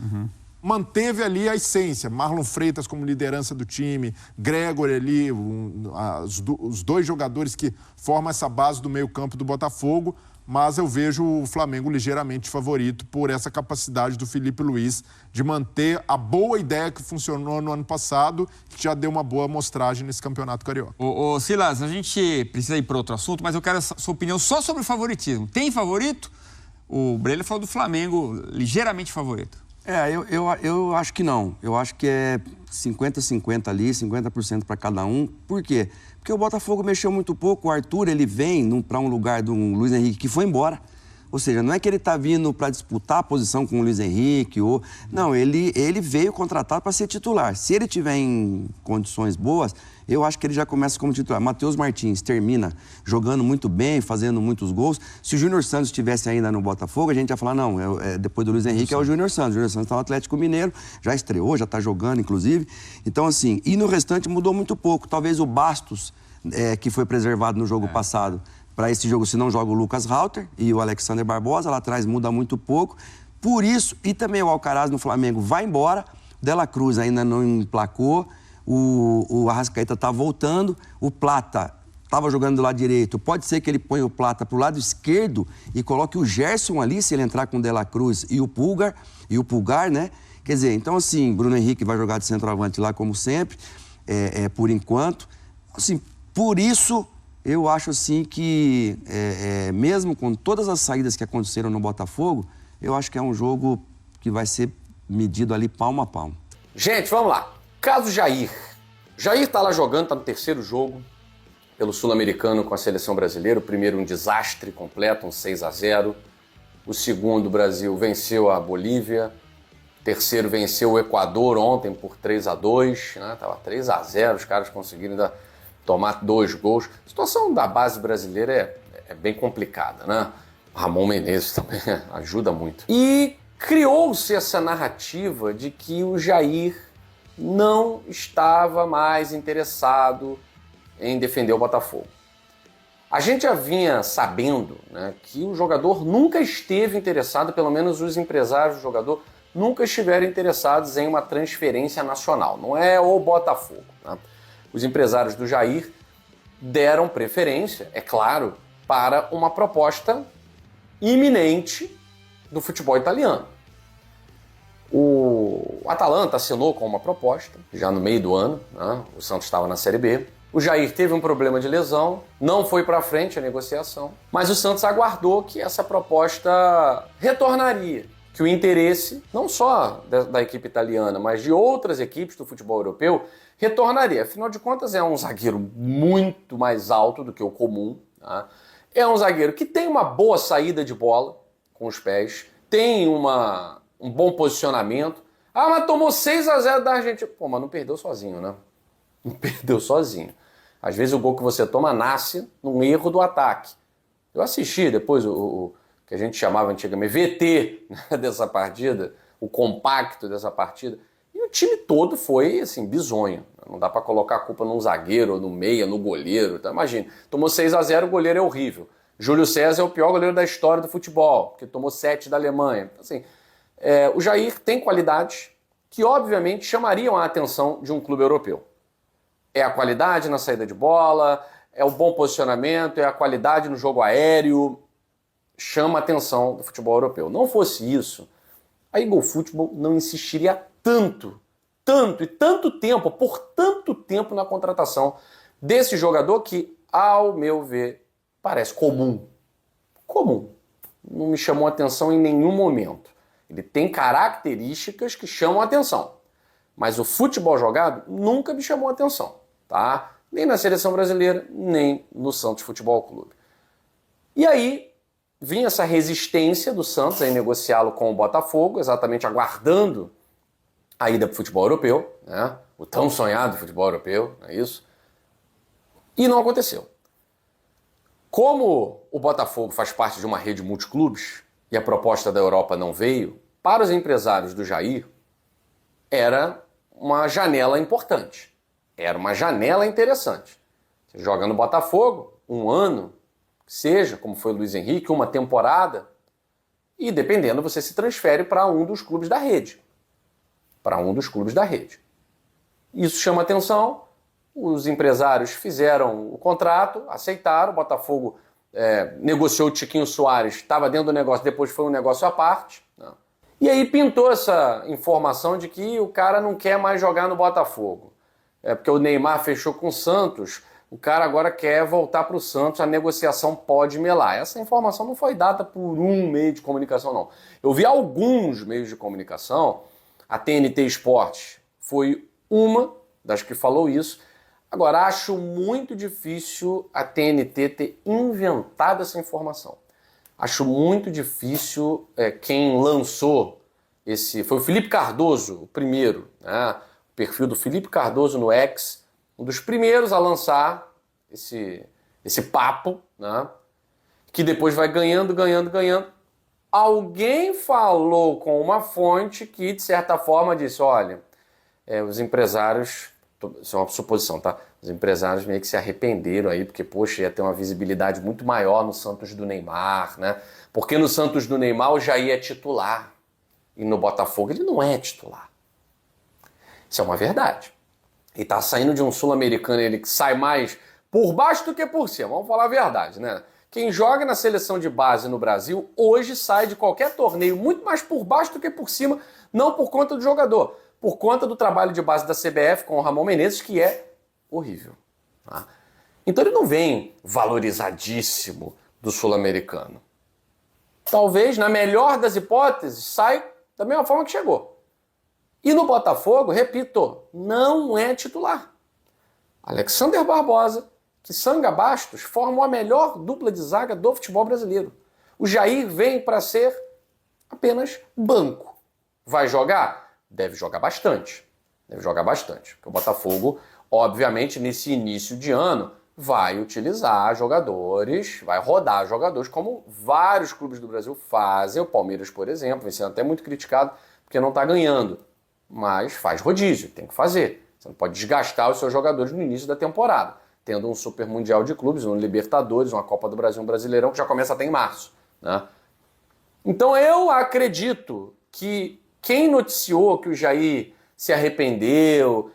manteve ali a essência. Marlon Freitas como liderança do time, Gregor ali, os dois jogadores que formam essa base do meio-campo do Botafogo, mas eu vejo o Flamengo ligeiramente favorito por essa capacidade do Felipe Luiz de manter a boa ideia que funcionou no ano passado, que já deu uma boa amostragem nesse Campeonato Carioca. Ô Silas, a gente precisa ir para outro assunto, mas eu quero a sua opinião só sobre o favoritismo. Tem favorito? O Breler falou do Flamengo ligeiramente favorito. Eu acho que não. Eu acho que é 50-50 ali, 50% para cada um. Por quê? Porque o Botafogo mexeu muito pouco. O Arthur, ele vem para um lugar do Luiz Henrique que foi embora. Ou seja, não é que ele está vindo para disputar a posição com o Luiz Henrique. Não, ele veio contratado para ser titular. Se ele tiver em condições boas, eu acho que ele já começa como titular. Matheus Martins termina jogando muito bem, fazendo muitos gols. Se o Júnior Santos estivesse ainda no Botafogo, a gente ia falar, não, depois do Luiz Henrique é o Júnior Santos. O Júnior Santos está no Atlético Mineiro, já estreou, já está jogando, inclusive. Então, assim, e no restante mudou muito pouco. Talvez o Bastos que foi preservado no jogo passado. Para esse jogo, se não joga o Lucas Rauter e o Alexander Barbosa, lá atrás muda muito pouco. Por isso, e também o Alcaraz no Flamengo vai embora, o De La Cruz ainda não emplacou, o Arrascaeta está voltando, o Plata estava jogando do lado direito, pode ser que ele ponha o Plata para o lado esquerdo e coloque o Gerson ali, se ele entrar com o De La Cruz e o Pulgar, né? Quer dizer, então assim, Bruno Henrique vai jogar de centroavante lá como sempre, por enquanto. Assim, por isso, eu acho assim que, mesmo com todas as saídas que aconteceram no Botafogo, eu acho que é um jogo que vai ser medido ali palmo a palmo. Gente, vamos lá. Caso Jair. Jair tá lá jogando, tá no terceiro jogo pelo Sul-Americano com a seleção brasileira. O primeiro um desastre completo, um 6-0. O segundo, o Brasil venceu a Bolívia. O terceiro venceu o Equador ontem por 3-2. Né? Tava 3-0, os caras conseguiram ainda tomar 2 gols. A situação da base brasileira é bem complicada, né? Ramon Menezes também ajuda muito. E criou-se essa narrativa de que o Jair não estava mais interessado em defender o Botafogo. A gente já vinha sabendo, né, que o jogador nunca esteve interessado, pelo menos os empresários do jogador nunca estiveram interessados em uma transferência nacional. Não é o Botafogo. Né? Os empresários do Jair deram preferência, é claro, para uma proposta iminente do futebol italiano. O Atalanta assinou com uma proposta, já no meio do ano, né? O Santos estava na Série B. O Jair teve um problema de lesão, não foi para frente a negociação, mas o Santos aguardou que essa proposta retornaria, que o interesse, não só da equipe italiana, mas de outras equipes do futebol europeu, retornaria. Afinal de contas, é um zagueiro muito mais alto do que o comum, tá? É um zagueiro que tem uma boa saída de bola com os pés, tem um bom posicionamento. Ah, mas tomou 6-0 da Argentina. Pô, mas não perdeu sozinho, né? Não perdeu sozinho. Às vezes o gol que você toma nasce num erro do ataque. Eu assisti depois o que a gente chamava antigamente VT, né, dessa partida, o compacto dessa partida. E o time todo foi, assim, bizonho. Não dá para colocar a culpa num zagueiro, no meia, no goleiro. Então, imagina, tomou 6-0, o goleiro é horrível. Júlio César é o pior goleiro da história do futebol, porque tomou 7 da Alemanha. Então, assim, o Jair tem qualidades que, obviamente, chamariam a atenção de um clube europeu. É a qualidade na saída de bola, é o bom posicionamento, é a qualidade no jogo aéreo. Chama a atenção do futebol europeu. Não fosse isso, a Eagle Football não insistiria tanto tempo, por tanto tempo na contratação desse jogador que, ao meu ver, parece comum. Comum. Não me chamou atenção em nenhum momento. Ele tem características que chamam atenção. Mas o futebol jogado nunca me chamou atenção, tá? Nem na seleção brasileira, nem no Santos Futebol Clube. E aí vinha essa resistência do Santos em negociá-lo com o Botafogo, exatamente aguardando a ida para o futebol europeu, né? O tão sonhado futebol europeu, não é isso? E não aconteceu. Como o Botafogo faz parte de uma rede multiclubes e a proposta da Europa não veio, para os empresários do Jair era uma janela importante, era uma janela interessante. Você joga no Botafogo, um ano, seja, como foi o Luiz Henrique, uma temporada, e dependendo você se transfere para um dos clubes da rede. Para um dos clubes da rede. Isso chama atenção, os empresários fizeram o contrato, aceitaram, o Botafogo negociou o Tiquinho Soares, estava dentro do negócio, depois foi um negócio à parte. Né? E aí pintou essa informação de que o cara não quer mais jogar no Botafogo. É porque o Neymar fechou com o Santos, o cara agora quer voltar para o Santos, a negociação pode melar. Essa informação não foi dada por um meio de comunicação, não. Eu vi alguns meios de comunicação, a TNT Esportes foi uma das que falou isso. Agora, acho muito difícil a TNT ter inventado essa informação. Acho muito difícil quem lançou esse... Foi o Felipe Cardoso, o primeiro, né? O perfil do Felipe Cardoso no X, um dos primeiros a lançar esse papo, né? Que depois vai ganhando. Alguém falou com uma fonte que, de certa forma, disse, olha, os empresários isso é uma suposição, tá? Os empresários meio que se arrependeram aí, porque, poxa, ia ter uma visibilidade muito maior no Santos do Neymar, né? Porque no Santos do Neymar o Jair é titular e no Botafogo ele não é titular. Isso é uma verdade. E tá saindo de um sul-americano, ele que sai mais por baixo do que por cima, vamos falar a verdade, né? Quem joga na seleção de base no Brasil hoje sai de qualquer torneio muito mais por baixo do que por cima, não por conta do jogador, por conta do trabalho de base da CBF com o Ramon Menezes, que é horrível. Tá? Então ele não vem valorizadíssimo do sul-americano. Talvez, na melhor das hipóteses, sai da mesma forma que chegou. E no Botafogo, repito, não é titular. Alexander Barbosa, que Sanga Bastos formam a melhor dupla de zaga do futebol brasileiro. O Jair vem para ser apenas banco. Vai jogar? Deve jogar bastante. Deve jogar bastante. Porque o Botafogo, obviamente, nesse início de ano, vai utilizar jogadores, vai rodar jogadores, como vários clubes do Brasil fazem. O Palmeiras, por exemplo, vem sendo até muito criticado porque não está ganhando. Mas faz rodízio, tem que fazer. Você não pode desgastar os seus jogadores no início da temporada, tendo um Super Mundial de Clubes, um Libertadores, uma Copa do Brasil, um Brasileirão, que já começa até em março. Né? Então eu acredito que quem noticiou que o Jair se arrependeu,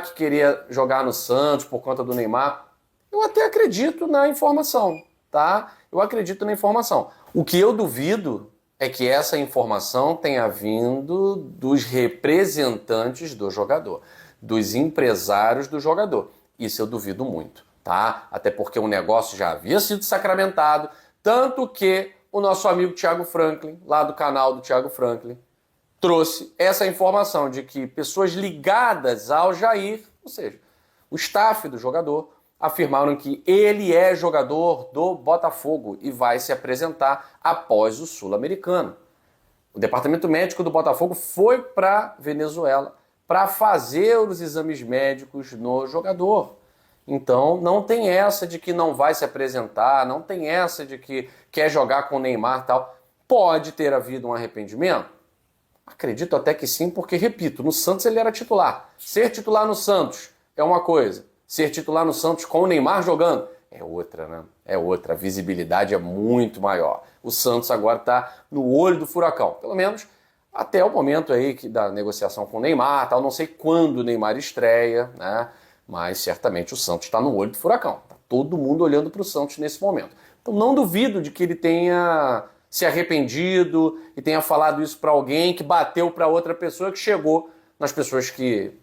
que queria jogar no Santos por conta do Neymar, eu até acredito na informação, tá? Eu acredito na informação. O que eu duvido é que essa informação tenha vindo dos representantes do jogador, dos empresários do jogador. Isso eu duvido muito, tá? Até porque o negócio já havia sido sacramentado, tanto que o nosso amigo Thiago Franklin, lá do canal do Thiago Franklin, trouxe essa informação de que pessoas ligadas ao Jair, ou seja, o staff do jogador, afirmaram que ele é jogador do Botafogo e vai se apresentar após o Sul-Americano. O departamento médico do Botafogo foi para Venezuela para fazer os exames médicos no jogador. Então não tem essa de que não vai se apresentar, não tem essa de que quer jogar com o Neymar e tal. Pode ter havido um arrependimento? Acredito até que sim, porque, repito, no Santos ele era titular. Ser titular no Santos é uma coisa. Ser titular no Santos com o Neymar jogando é outra, né? É outra. A visibilidade é muito maior. O Santos agora está no olho do furacão. Pelo menos até o momento aí da negociação com o Neymar, tal. Não sei quando o Neymar estreia, né? Mas certamente o Santos está no olho do furacão. Tá todo mundo olhando para o Santos nesse momento. Então não duvido de que ele tenha se arrependido e tenha falado isso para alguém que bateu para outra pessoa que chegou nas pessoas que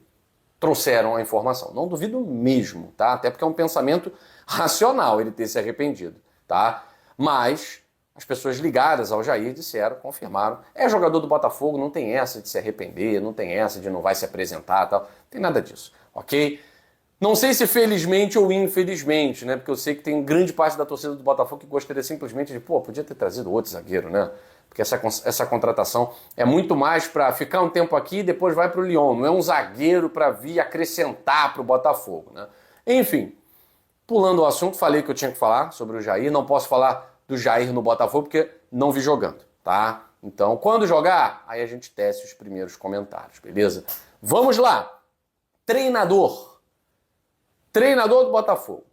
trouxeram a informação. Não duvido mesmo, tá? Até porque é um pensamento racional ele ter se arrependido, tá? Mas as pessoas ligadas ao Jair disseram, confirmaram, é jogador do Botafogo, não tem essa de se arrepender, não tem essa de não vai se apresentar, tal. Não tem nada disso, ok? Não sei se felizmente ou infelizmente, né? Porque eu sei que tem grande parte da torcida do Botafogo que gostaria simplesmente de, podia ter trazido outro zagueiro, né? Porque essa contratação é muito mais para ficar um tempo aqui e depois vai para o Lyon. Não é um zagueiro para vir acrescentar para o Botafogo, né? Enfim, pulando o assunto, falei que eu tinha que falar sobre o Jair. Não posso falar do Jair no Botafogo porque não vi jogando, tá? Então, quando jogar, aí a gente tece os primeiros comentários, beleza? Vamos lá. Treinador do Botafogo.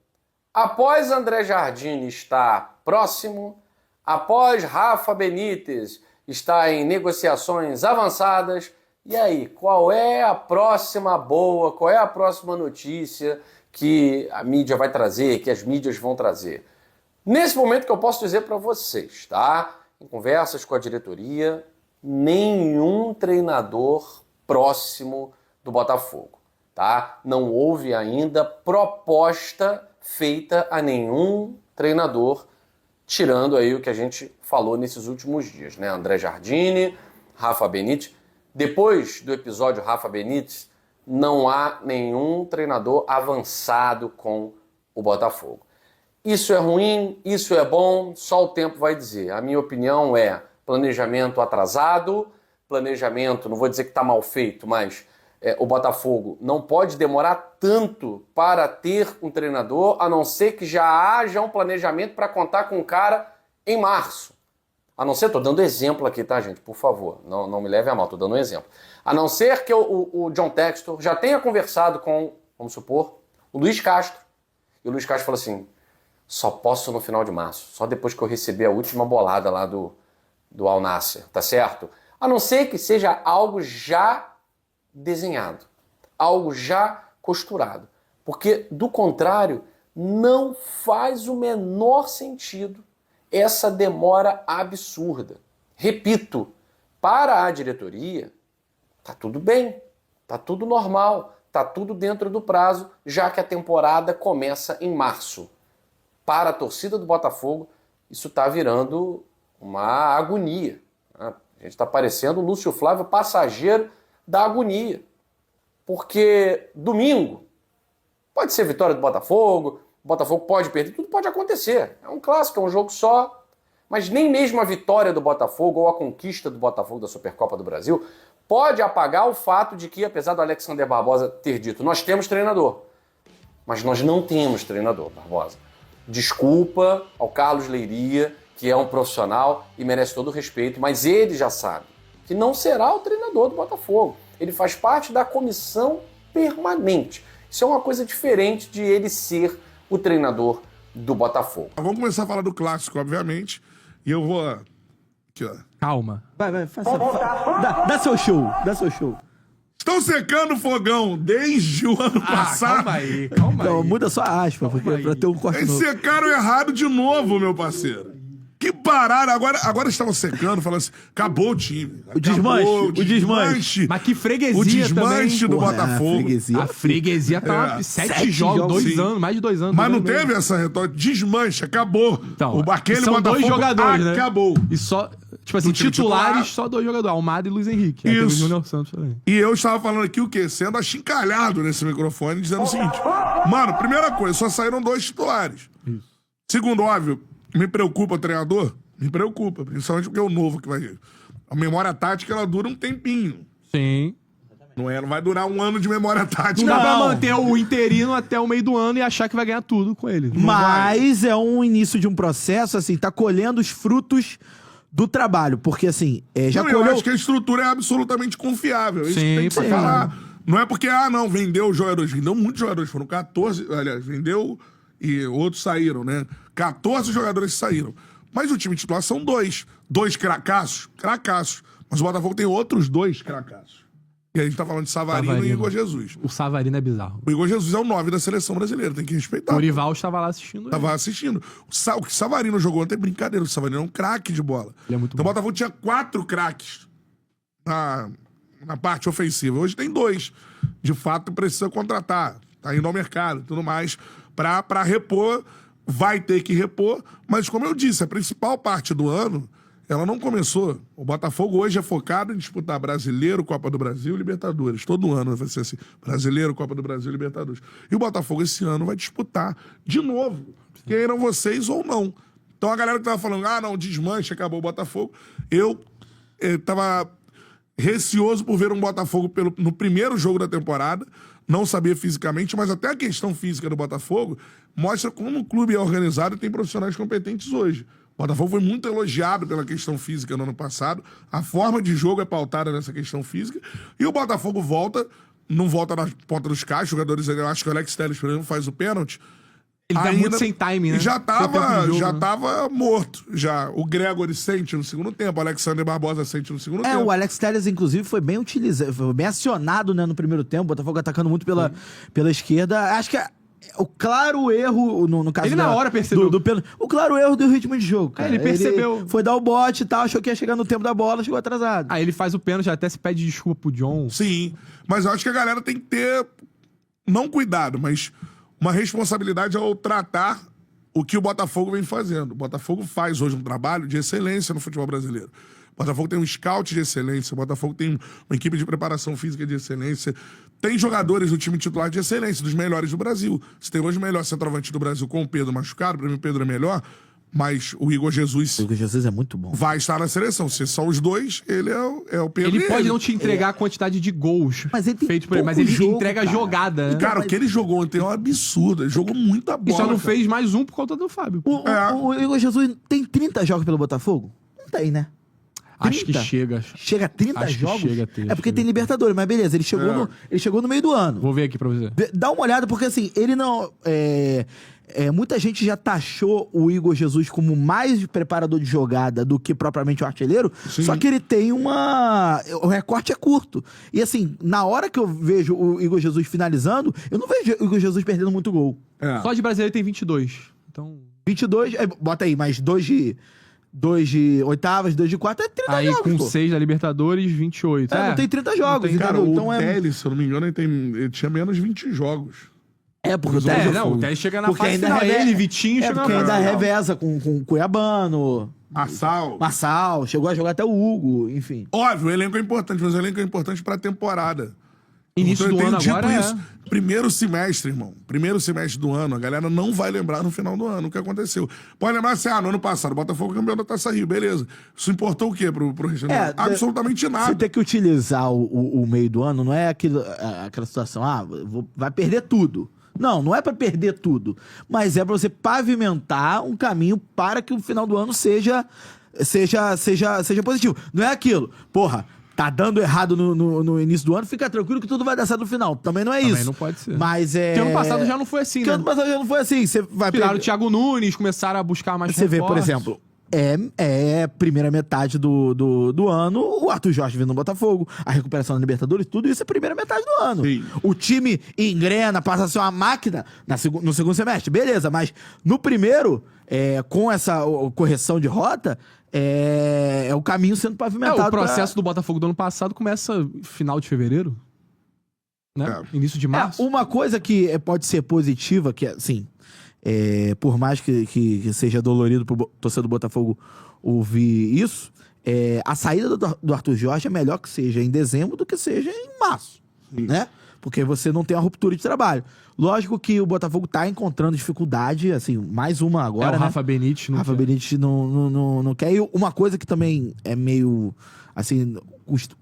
Após André Jardine estar próximo, após Rafa Benítez estar em negociações avançadas, e aí, qual é a próxima boa, qual é a próxima notícia que a mídia vai trazer, que as mídias vão trazer? Nesse momento que eu posso dizer para vocês, tá? Em conversas com a diretoria, nenhum treinador próximo do Botafogo. Tá? Não houve ainda proposta feita a nenhum treinador, tirando aí o que a gente falou nesses últimos dias, né? André Jardine, Rafa Benítez. Depois do episódio Rafa Benítez, não há nenhum treinador avançado com o Botafogo. Isso é ruim, isso é bom, só o tempo vai dizer. A minha opinião é planejamento atrasado, planejamento, não vou dizer que está mal feito, mas o Botafogo não pode demorar tanto para ter um treinador, a não ser que já haja um planejamento para contar com o cara em março. A não ser, estou dando exemplo aqui, tá, gente? Por favor, não me leve a mal, estou dando um exemplo. A não ser que o John Textor já tenha conversado com vamos supor, o Luiz Castro. E o Luiz Castro falou assim, só posso no final de março, só depois que eu receber a última bolada lá do Al Nassr, tá certo? A não ser que seja algo já desenhado, algo já costurado. Porque, do contrário, não faz o menor sentido essa demora absurda. Repito, para a diretoria, tá tudo bem, tá tudo normal, tá tudo dentro do prazo, já que a temporada começa em março. Para a torcida do Botafogo, isso está virando uma agonia. A gente está parecendo o Lúcio Flávio, passageiro da agonia. Porque domingo pode ser vitória do Botafogo, o Botafogo pode perder, tudo pode acontecer. É um clássico, é um jogo só. Mas nem mesmo a vitória do Botafogo ou a conquista do Botafogo da Supercopa do Brasil pode apagar o fato de que, apesar do Alexander Barbosa ter dito, nós temos treinador, mas nós não temos treinador, Barbosa. Desculpa ao Carlos Leiria, que é um profissional e merece todo o respeito, mas ele já sabe que não será o treinador do Botafogo. Ele faz parte da comissão permanente. Isso é uma coisa diferente de ele ser o treinador do Botafogo. Vamos começar a falar do clássico, obviamente. E eu vou... Aqui, ó. Calma. Vai, faça. Dá seu show, dá seu show. Estão secando o fogão desde o ano passado. Calma aí. Não, muda só a aspa, porque pra ter um corte Eles novo. secaram errado de novo, meu parceiro. Que pararam. Agora estavam secando, falando assim, acabou o time. O desmanche. Mas que freguesia o desmanche também. do Botafogo. A freguesia tá 7 jogos, 2 anos, mais de 2 anos. Mas não teve essa retórica. Desmanche, acabou. Então, aquele são Botafogo 2 jogadores, né? Acabou. E só, tipo assim, titulares, só 2 jogadores. Almada e Luiz Henrique. Isso. Teve o Júnior Santos também. E eu estava falando aqui o quê? Sendo achincalhado nesse microfone, dizendo o seguinte. Mano, primeira coisa, só saíram 2 titulares. Isso. Segundo, óbvio, me preocupa o treinador. Me preocupa, principalmente porque é o novo que vai... A memória tática, ela dura um tempinho. Sim. Não vai durar um ano de memória tática. Não dá pra manter o interino até o meio do ano e achar que vai ganhar tudo com ele. Mas é um início de um processo, assim, tá colhendo os frutos do trabalho. Porque, assim, já colheu... Eu acho que a estrutura é absolutamente confiável. Isso Sim, tem que se falar. Não é porque, vendeu os jogadores. Vendeu muitos jogadores. Foram 14... Aliás, vendeu e outros saíram, né? 14 jogadores saíram. Mas o time titular são 2. 2 cracassos. Mas o Botafogo tem outros 2 cracassos. E a gente tá falando de Savarino e Igor Jesus. O Savarino é bizarro. O Igor Jesus é o 9 da seleção brasileira, tem que respeitar. O Rival estava lá assistindo. Estava assistindo. O que Savarino jogou ontem é brincadeira. O Savarino é um craque de bola. Ele é muito então o Botafogo tinha 4 craques na parte ofensiva. Hoje tem 2. De fato, precisa contratar. Tá indo ao mercado e tudo mais pra repor. Vai ter que repor, mas como eu disse, a principal parte do ano, ela não começou. O Botafogo hoje é focado em disputar Brasileiro, Copa do Brasil e Libertadores. Todo ano vai ser assim, Brasileiro, Copa do Brasil e Libertadores. E o Botafogo esse ano vai disputar de novo, queiram vocês ou não. Então a galera que tava falando, não, desmanche, acabou o Botafogo. Eu tava receoso por ver um Botafogo no primeiro jogo da temporada, não sabia fisicamente, mas até a questão física do Botafogo mostra como o clube é organizado e tem profissionais competentes hoje. O Botafogo foi muito elogiado pela questão física no ano passado, a forma de jogo é pautada nessa questão física, e o Botafogo não volta na ponta dos caixas, jogadores, eu acho que o Alex Telles, por exemplo, faz o pênalti. Ele tá muito sem timing, né? E já tava morto. O Gregory sente no segundo tempo, o Alexander Barbosa sente no segundo tempo. O Alex Telles, inclusive, foi bem utilizado, foi bem acionado, né, no primeiro tempo. O Botafogo atacando muito pela esquerda. Acho que o claro erro, no caso ele na hora percebeu. O claro erro do ritmo de jogo, cara. Ele percebeu. Foi dar o bote e tal, achou que ia chegar no tempo da bola, chegou atrasado. Aí ele faz o pênalti, até se pede desculpa pro John. Sim, mas eu acho que a galera tem que ter, não cuidado, mas uma responsabilidade ao tratar o que o Botafogo vem fazendo. O Botafogo faz hoje um trabalho de excelência no futebol brasileiro. O Botafogo tem um scout de excelência, o Botafogo tem uma equipe de preparação física de excelência, tem jogadores no time titular de excelência, dos melhores do Brasil. Você tem hoje o melhor centroavante do Brasil com o Pedro machucado, para mim o Pedro é melhor, mas o Igor Jesus... O Igor Jesus é muito bom. Vai estar na seleção. Se são os 2, ele é o Pedro. Ele pode não te entregar a quantidade de gols feitos por ele, mas ele entrega jogada. Né? Cara, o que ele jogou ontem é um absurdo. Ele jogou muita bola. E só não fez mais um por conta do Fábio. O Igor Jesus tem 30 jogos pelo Botafogo? Não tem, né? Acho que chega. Chega a 30 Acho que jogos? chega a ter, É porque tem Libertadores, mas beleza, ele chegou no meio do ano. Vou ver aqui pra você. Dá uma olhada, porque assim, ele não... muita gente já taxou o Igor Jesus como mais preparador de jogada do que propriamente o artilheiro, só que ele tem o recorte é curto. E assim, na hora que eu vejo o Igor Jesus finalizando, eu não vejo o Igor Jesus perdendo muito gol. Só de brasileiro tem 22. Então... 22, bota aí, mais 2 de oitavas, 2 de quartas, é 30 aí, jogos, com pô. 6 da Libertadores, 28. Não tem 30 jogos. Cara, então o Telles, se eu não me engano, ele tinha menos 20 jogos. Porque o Telles chega na fase final. Ele, Vitinho, chega na porque fase ainda final. reveza com o Cuiabano. Marçal, chegou a jogar até o Hugo, enfim. Óbvio, o elenco é importante, mas o elenco é importante pra temporada. Início do ano agora Primeiro semestre, irmão. Primeiro semestre do ano, a galera não vai lembrar no final do ano o que aconteceu. Pode lembrar assim, no ano passado, o Botafogo campeão da Taça Rio, beleza. Isso importou o quê pro Regional? Absolutamente nada. Você tem que utilizar o meio do ano, não é aquela situação, vai perder tudo. Não é pra perder tudo, mas é pra você pavimentar um caminho para que o final do ano seja positivo. Não é aquilo, tá dando errado no início do ano, fica tranquilo que tudo vai dar certo no final. Também não é isso. Também não pode ser. Mas Porque ano passado já não foi assim, né? Ano passado já não foi assim. Você vai Tiraram o Thiago Nunes, começaram a buscar mais Você vê, por exemplo, primeira metade do ano, o Arthur Jorge vindo no Botafogo, a recuperação da Libertadores, tudo isso é primeira metade do ano. Sim. O time engrena, passa a ser uma máquina no segundo semestre, beleza, mas no primeiro, com essa correção de rota, é o caminho sendo pavimentado. O processo do Botafogo do ano passado começa final de fevereiro, né? Início de março. Uma coisa que pode ser positiva, que assim, por mais que seja dolorido pro torcedor do Botafogo ouvir isso, a saída do Arthur Jorge é melhor que seja em dezembro do que seja em março, né? Porque você não tem uma ruptura de trabalho. Lógico que o Botafogo tá encontrando dificuldade, assim, mais uma agora, o Rafa Benítez não Rafa Benítez não quer. E uma coisa que também é meio, assim,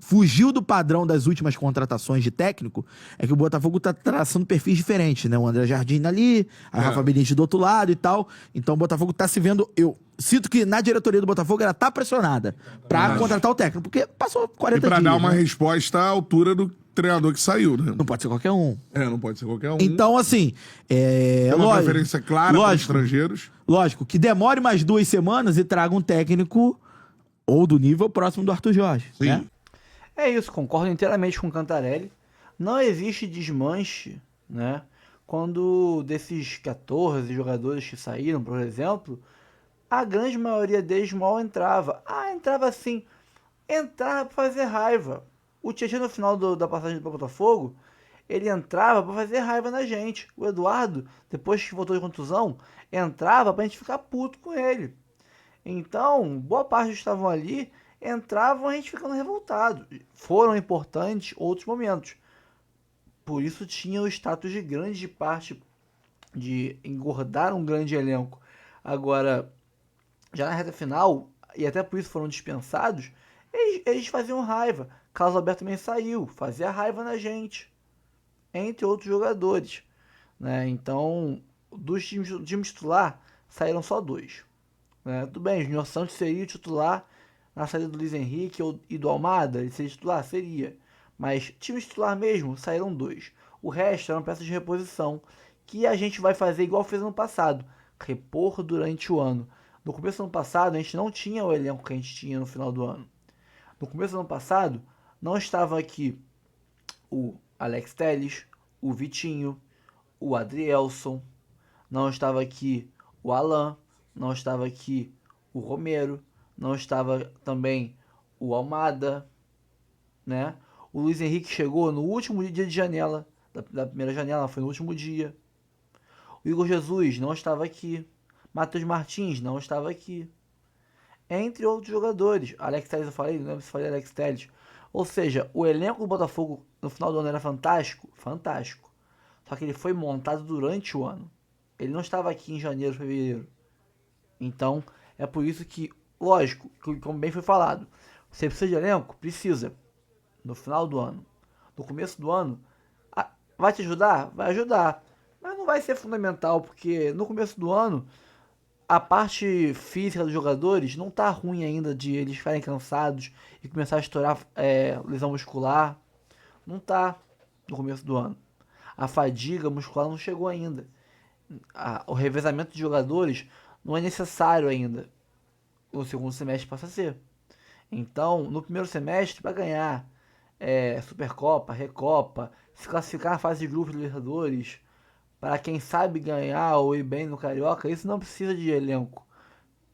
fugiu do padrão das últimas contratações de técnico, é que o Botafogo tá traçando perfis diferentes, né? O André Jardim ali, a Rafa Benítez do outro lado e tal. Então o Botafogo tá se vendo... Eu sinto que na diretoria do Botafogo ela tá pressionada pra contratar o técnico, porque passou 40 dias. E pra dar uma né? resposta à altura do treinador que saiu, né? Não pode ser qualquer um. Não pode ser qualquer um. Então, assim... Tem uma preferência clara para os estrangeiros. Lógico, que demore mais 2 semanas e traga um técnico ou do nível próximo do Arthur Jorge. Sim. Né? É isso, concordo inteiramente com o Cantarelli. Não existe desmanche, né? Quando desses 14 jogadores que saíram, por exemplo, a grande maioria deles mal entrava. Entrava assim, entrava pra fazer raiva. O Tietchan, no final da passagem do Botafogo, ele entrava pra fazer raiva na gente. O Eduardo, depois que voltou de contusão, entrava pra gente ficar puto com ele. Então, boa parte que estavam ali, entravam a gente ficando revoltado. Foram importantes outros momentos. Por isso tinha o status de grande parte de engordar um grande elenco. Agora, já na reta final, e até por isso foram dispensados, eles faziam raiva. Carlos Alberto também saiu, fazia raiva na gente, entre outros jogadores, né? Então, dos times titular, saíram só 2. Né? Tudo bem, Júnior Santos seria o titular na saída do Luiz Henrique e do Almada, ele seria titular? Seria. Mas time titular mesmo, saíram 2. O resto eram peças de reposição, que a gente vai fazer igual fez ano passado, repor durante o ano. No começo do ano passado, a gente não tinha o elenco que a gente tinha no final do ano. No começo do ano passado, não estava aqui o Alex Telles, o Vitinho, o Adrielson, não estava aqui o Alan, não estava aqui o Romero, não estava também o Almada, né? O Luiz Henrique chegou no último dia de janela, da primeira janela, foi no último dia. O Igor Jesus não estava aqui. Matheus Martins não estava aqui. Entre outros jogadores. Alex Telles eu falei, não lembro se falei Alex Telles. Ou seja, o elenco do Botafogo no final do ano era fantástico? Fantástico. Só que ele foi montado durante o ano. Ele não estava aqui em janeiro, fevereiro. Então, é por isso que, lógico, como bem foi falado, você precisa de elenco? Precisa. No final do ano. No começo do ano, vai te ajudar? Vai ajudar. Mas não vai ser fundamental, porque no começo do ano, a parte física dos jogadores não tá ruim ainda de eles ficarem cansados e começar a estourar lesão muscular. Não tá no começo do ano. A fadiga muscular não chegou ainda. O revezamento de jogadores não é necessário ainda. O segundo semestre passa a ser. Então, no primeiro semestre, para ganhar Supercopa, Recopa, se classificar na fase de grupos de Libertadores, para quem sabe ganhar ou ir bem no Carioca, isso não precisa de elenco.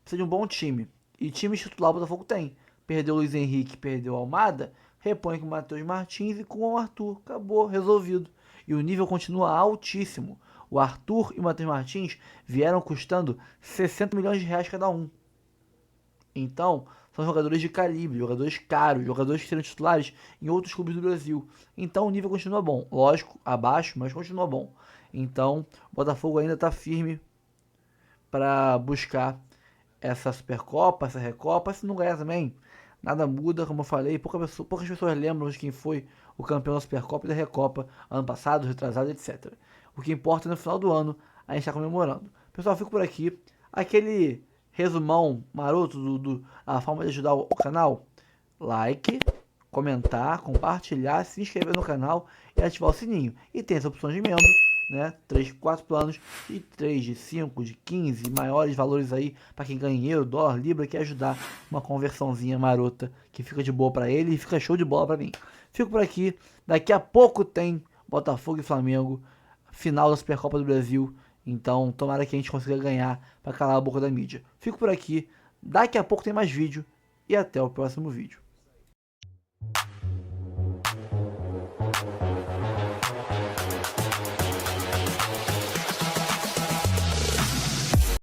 Precisa de um bom time. E time titular o Botafogo tem. Perdeu o Luiz Henrique, perdeu o Almada, repõe com o Matheus Martins e com o Arthur. Acabou, resolvido. E o nível continua altíssimo. O Arthur e o Matheus Martins vieram custando 60 milhões de reais cada um. Então, são jogadores de calibre, jogadores caros, jogadores que serão titulares em outros clubes do Brasil. Então o nível continua bom. Lógico, abaixo, mas continua bom. Então, o Botafogo ainda está firme para buscar essa Supercopa, essa Recopa. Se não ganhar também, nada muda, como eu falei. Poucas pessoas lembram de quem foi o campeão da Supercopa e da Recopa ano passado, retrasado, etc. O que importa é no final do ano a gente está comemorando. Pessoal, fico por aqui. Aquele resumão maroto a forma de ajudar o canal. Like, comentar, compartilhar, se inscrever no canal e ativar o sininho. E tem as opções de membro, né? 3, 4 planos, de 3, de 5, de 15, maiores valores aí para quem ganha em euro, dólar, libra, que ajudar uma conversãozinha marota que fica de boa para ele e fica show de bola para mim. Fico por aqui. Daqui a pouco tem Botafogo e Flamengo, final da Supercopa do Brasil. Então, tomara que a gente consiga ganhar para calar a boca da mídia. Fico por aqui. Daqui a pouco tem mais vídeo e até o próximo vídeo.